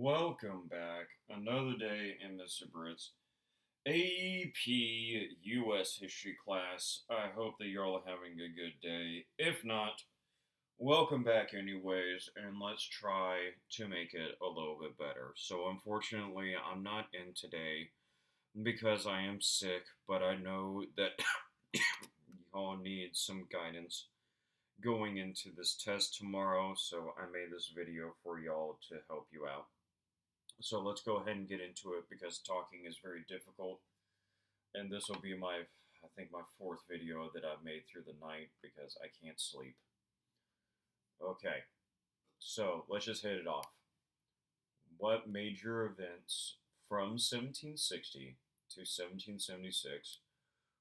Welcome back. Another day in Mr. Britt's AP US history class. I hope that you're all having a good day. If not, welcome back anyways, and let's try to make it a little bit better. So, unfortunately, I'm not in today because I am sick, but I know that y'all need some guidance going into this test tomorrow, so I made this video for y'all to help you out. So let's go ahead and get into it because talking is very difficult. And this will be I think my fourth video that I've made through the night because I can't sleep. Okay, so let's just hit it off. What major events from 1760 to 1776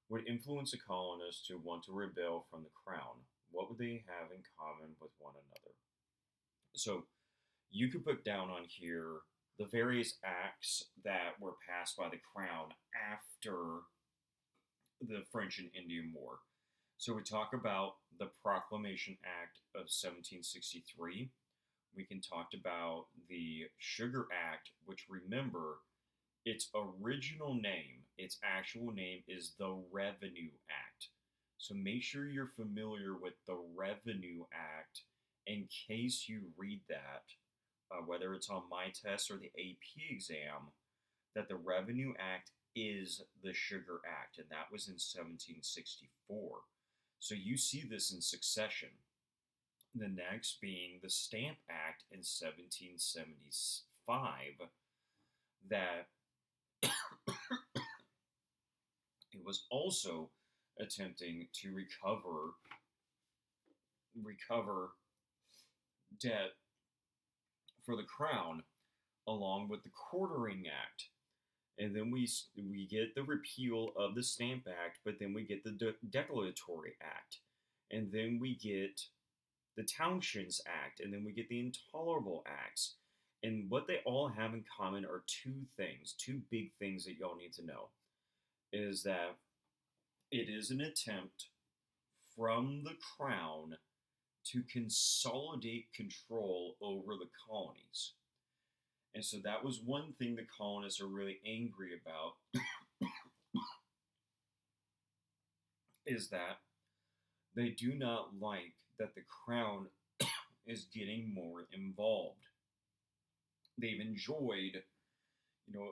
would influence the colonists to want to rebel from the crown? What would they have in common with one another? So you could put down on here the various acts that were passed by the crown after the French and Indian War. So we talk about the Proclamation Act of 1763. We can talk about the Sugar Act, which, remember, its original name, its actual name is the Revenue Act. So make sure you're familiar with the Revenue Act in case you read that, whether it's on my test or the AP exam, that the Revenue Act is the Sugar Act, and that was in 1764. So you see this in succession. The next being the Stamp Act in 1775, that it was also attempting to recover debt for the crown, along with the Quartering Act. And then we get the repeal of the Stamp Act, but then we get the Declaratory Act, and then we get the Townshends Act, and then we get the Intolerable Acts. And what they all have in common are two big things that y'all need to know, is that it is an attempt from the crown to consolidate control over the colonies. And so that was one thing the colonists are really angry about, is that they do not like that the crown is getting more involved. They've enjoyed,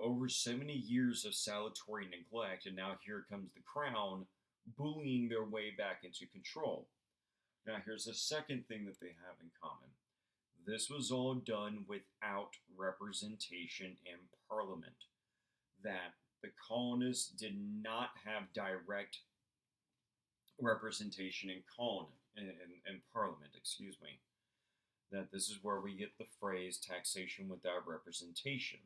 over 70 years of salutary neglect, and now here comes the crown bullying their way back into control. Now, here's the second thing that they have in common. This was all done without representation in Parliament. That the colonists did not have direct representation in Parliament, excuse me. That this is where we get the phrase taxation without representation.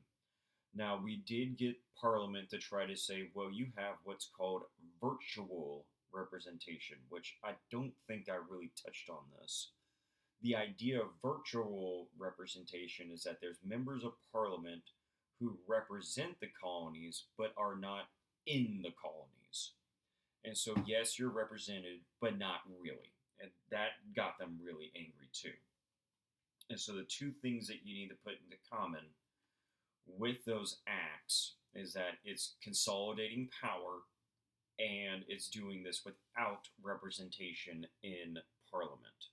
Now, we did get Parliament to try to say, well, you have what's called virtual representation, which I don't think I really touched on this. The idea of virtual representation is that there's members of Parliament who represent the colonies but are not in the colonies. And so, yes, you're represented, but not really. And that got them really angry too. And so the two things that you need to put into common with those acts is that it's consolidating power and it's doing this without representation in Parliament.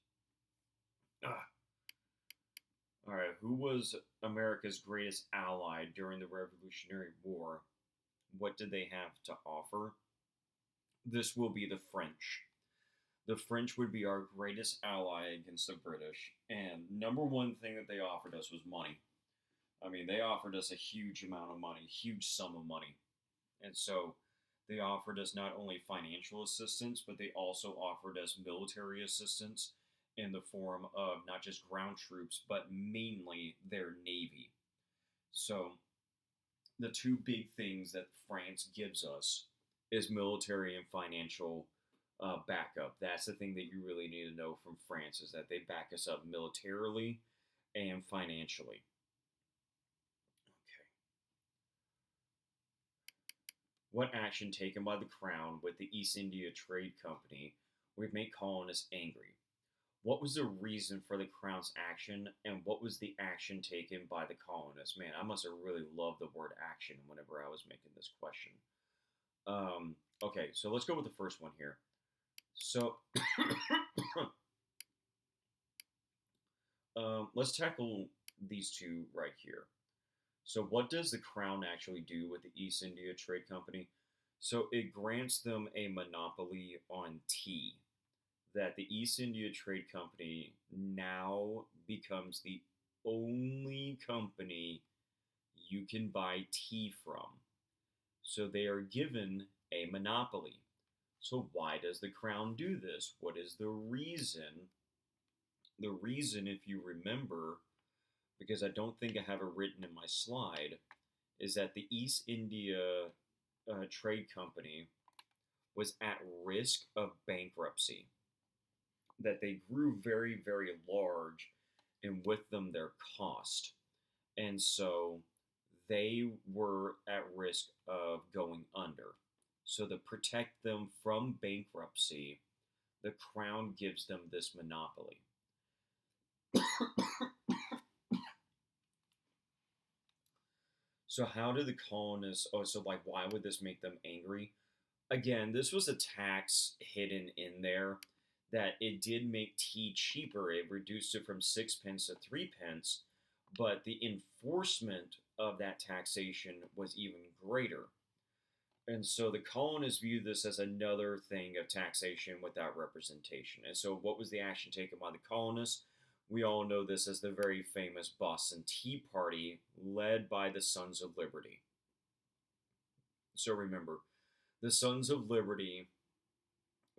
All right, who was America's greatest ally during the Revolutionary War? What did they have to offer? This will be the French. The French would be our greatest ally against the British, and number one thing that they offered us was money. I mean, they offered us a huge amount of money, huge sum of money. And so they offered us not only financial assistance, but they also offered us military assistance in the form of not just ground troops, but mainly their navy. So the two big things that France gives us is military and financial backup. That's the thing that you really need to know from France, is that they back us up militarily and financially. Okay. What action taken by the Crown with the East India Trade Company would make colonists angry? What was the reason for the crown's action, and what was the action taken by the colonists? Man, I must have really loved the word action whenever I was making this question. Okay, so let's go with the first one here. So, let's tackle these two right here. So, what does the crown actually do with the East India Trade Company? So, it grants them a monopoly on tea. That the East India Trade Company now becomes the only company you can buy tea from. So, they are given a monopoly. So, why does the crown do this? What is the reason? The reason, if you remember, because I don't think I have it written in my slide, is that the East India Trade Company was at risk of bankruptcy, that they grew very, very large, and with them their cost. And so they were at risk of going under. So to protect them from bankruptcy, the crown gives them this monopoly. So how did the colonists? Oh, so like, why would this make them angry? Again, this was a tax hidden in there that it did make tea cheaper. It reduced it from 6 pence to 3 pence, but the enforcement of that taxation was even greater. And so the colonists viewed this as another thing of taxation without representation. And so, what was the action taken by the colonists? We all know this as the very famous Boston Tea Party, led by the Sons of Liberty. So, remember, the Sons of Liberty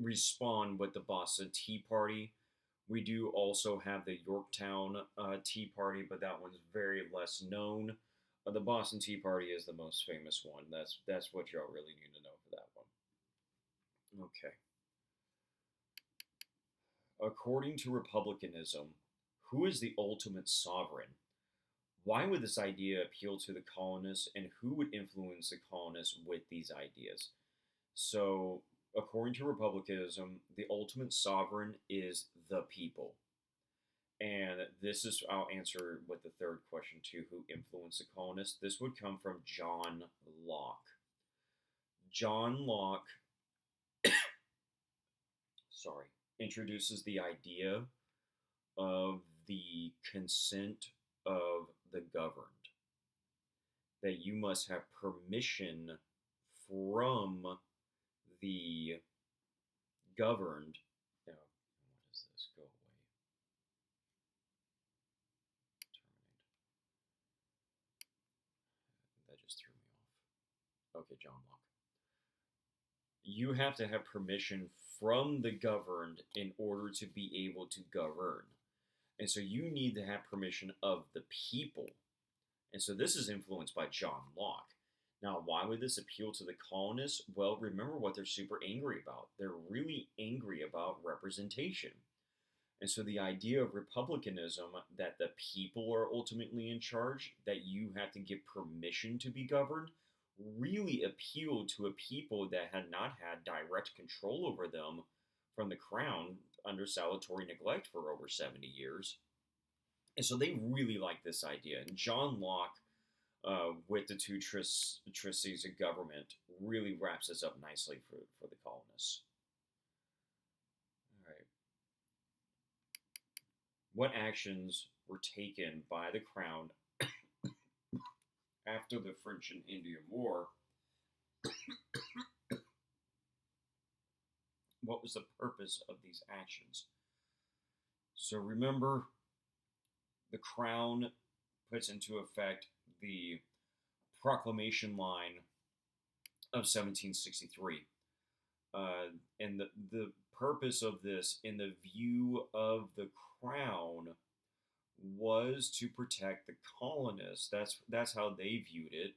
respond with the Boston Tea Party. We do also have the Yorktown Tea Party, but that one's very less known. The Boston Tea Party is the most famous one. That's what y'all really need to know for that one. Okay. According to republicanism, who is the ultimate sovereign? Why would this idea appeal to the colonists, and who would influence the colonists with these ideas? So, according to republicanism, the ultimate sovereign is the people. And this is, I'll answer with the third question too, who influenced the colonists. This would come from John Locke. John Locke, introduces the idea of the consent of the governed. That you must have permission from the governed. Now, what is this? Go away. Terminate. That just threw me off. Okay, John Locke. You have to have permission from the governed in order to be able to govern. And so you need to have permission of the people. And so this is influenced by John Locke. Now, why would this appeal to the colonists? Well, remember what they're super angry about. They're really angry about representation. And so the idea of republicanism, that the people are ultimately in charge, that you have to give permission to be governed, really appealed to a people that had not had direct control over them from the crown under salutary neglect for over 70 years. And so they really like this idea. And John Locke, with the two trustees of government, really wraps this up nicely for the colonists. All right. What actions were taken by the crown after the French and Indian War? What was the purpose of these actions? So remember, the crown puts into effect the proclamation line of 1763. And the purpose of this, in the view of the crown, was to protect the colonists. That's how they viewed it,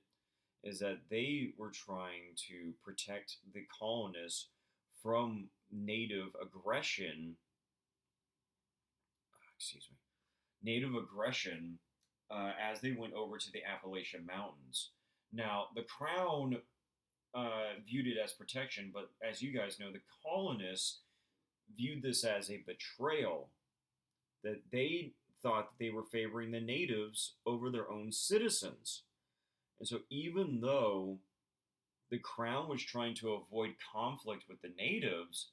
is that they were trying to protect the colonists from native aggression. Native aggression as they went over to the Appalachian Mountains. Now, the crown viewed it as protection, but as you guys know, the colonists viewed this as a betrayal that they thought that they were favoring the natives over their own citizens. And so, even though the crown was trying to avoid conflict with the natives,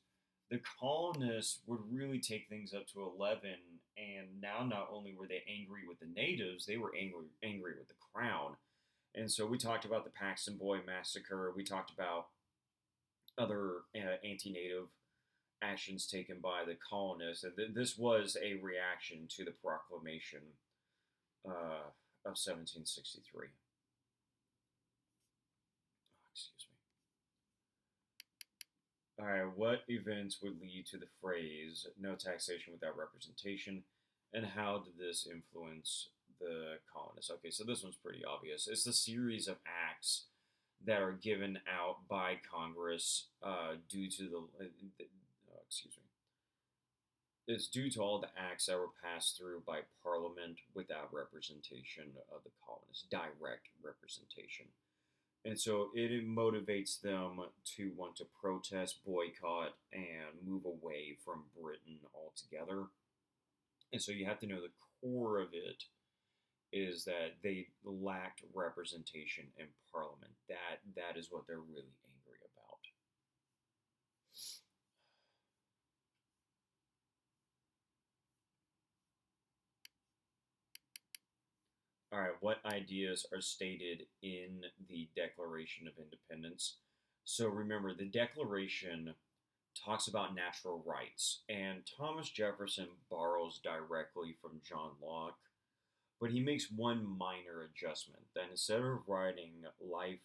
the colonists would really take things up to 11. And now, not only were they angry with the natives, they were angry with the crown. And so, we talked about the Paxton Boy Massacre. We talked about other anti native actions taken by the colonists. And this was a reaction to the proclamation of 1763. Excuse me. All right, what events would lead to the phrase "no taxation without representation," and how did this influence the colonists? Okay, so this one's pretty obvious. It's a series of acts that are given out by Congress due to excuse me. It's due to all the acts that were passed through by Parliament without representation of the colonists, direct representation. And so it motivates them to want to protest, boycott, and move away from Britain altogether. And so you have to know the core of it is that they lacked representation in Parliament. That is what they're really angry about. All right, what ideas are stated in the Declaration of Independence? So remember, the Declaration talks about natural rights, and Thomas Jefferson borrows directly from John Locke, but he makes one minor adjustment. That instead of writing life,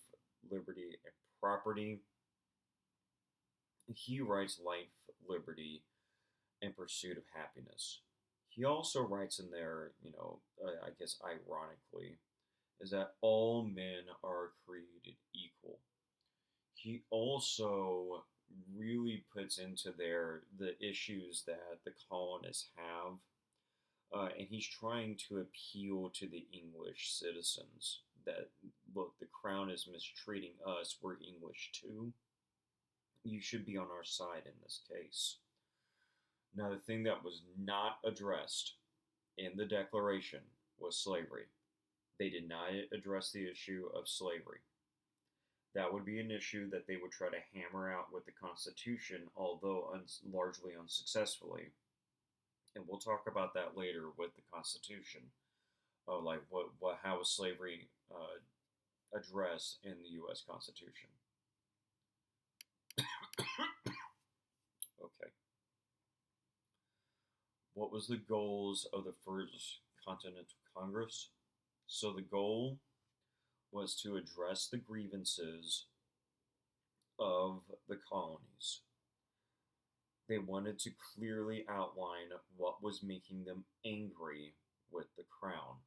liberty, and property, he writes life, liberty, and pursuit of happiness. He also writes in there, I guess ironically, is that all men are created equal. He also really puts into there the issues that the colonists have, and he's trying to appeal to the English citizens that, look, the crown is mistreating us, we're English too. You should be on our side in this case. Now, the thing that was not addressed in the Declaration was slavery. They did not address the issue of slavery. That would be an issue that they would try to hammer out with the Constitution, although largely unsuccessfully. And we'll talk about that later with the Constitution. Like how was slavery addressed in the U.S. Constitution? Okay. What was the goals of the First Continental Congress? So the goal was to address the grievances of the colonies. They wanted to clearly outline what was making them angry with the crown.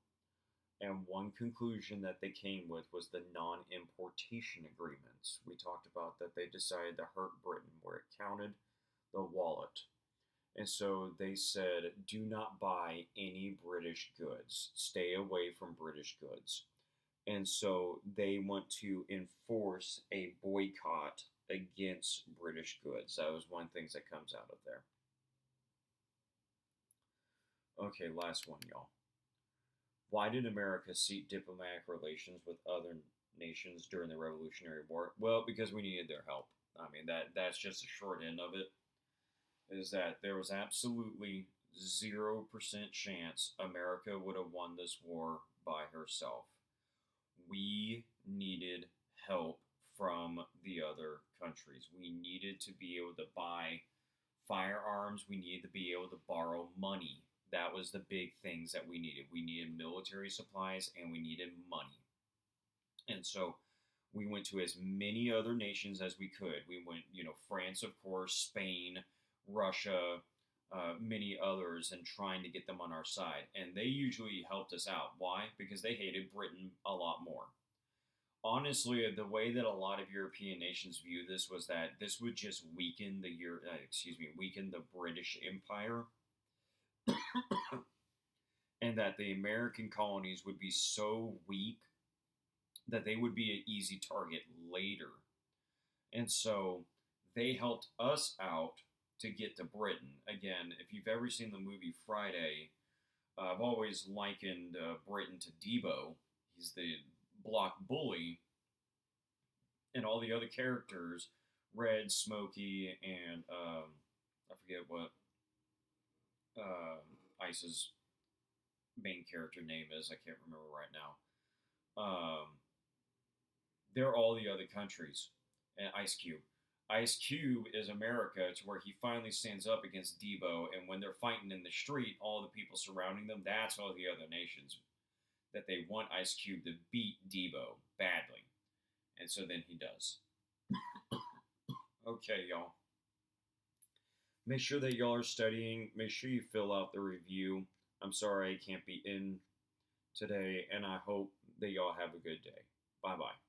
And one conclusion that they came with was the non-importation agreements. We talked about that they decided to hurt Britain where it counted, the wallet. And so they said, do not buy any British goods. Stay away from British goods. And so they want to enforce a boycott against British goods. That was one thing that comes out of there. Okay, last one, y'all. Why did America seek diplomatic relations with other nations during the Revolutionary War? Well, because we needed their help. I mean, that's just the short end of it, is that there was absolutely 0% chance America would have won this war by herself. We needed help from the other countries. We needed to be able to buy firearms. We needed to be able to borrow money. That was the big things that we needed. We needed military supplies and we needed money. And so we went to as many other nations as we could. We went, France, of course, Spain, Russia, many others, and trying to get them on our side. And they usually helped us out. Why? Because they hated Britain a lot more. Honestly, the way that a lot of European nations view this was that this would just weaken weaken the British Empire, and that the American colonies would be so weak that they would be an easy target later. And so they helped us out to get to Britain. Again, if you've ever seen the movie Friday, I've always likened Britain to Debo. He's the block bully, and all the other characters, Red, Smokey, and I forget what Ice's main character name is. I can't remember right now. They're all the other countries, and Ice Cube. Ice Cube is America, to where he finally stands up against Debo, and when they're fighting in the street, all the people surrounding them, that's all the other nations that they want Ice Cube to beat Debo badly. And so then he does. Okay, y'all. Make sure that y'all are studying. Make sure you fill out the review. I'm sorry I can't be in today, and I hope that y'all have a good day. Bye-bye.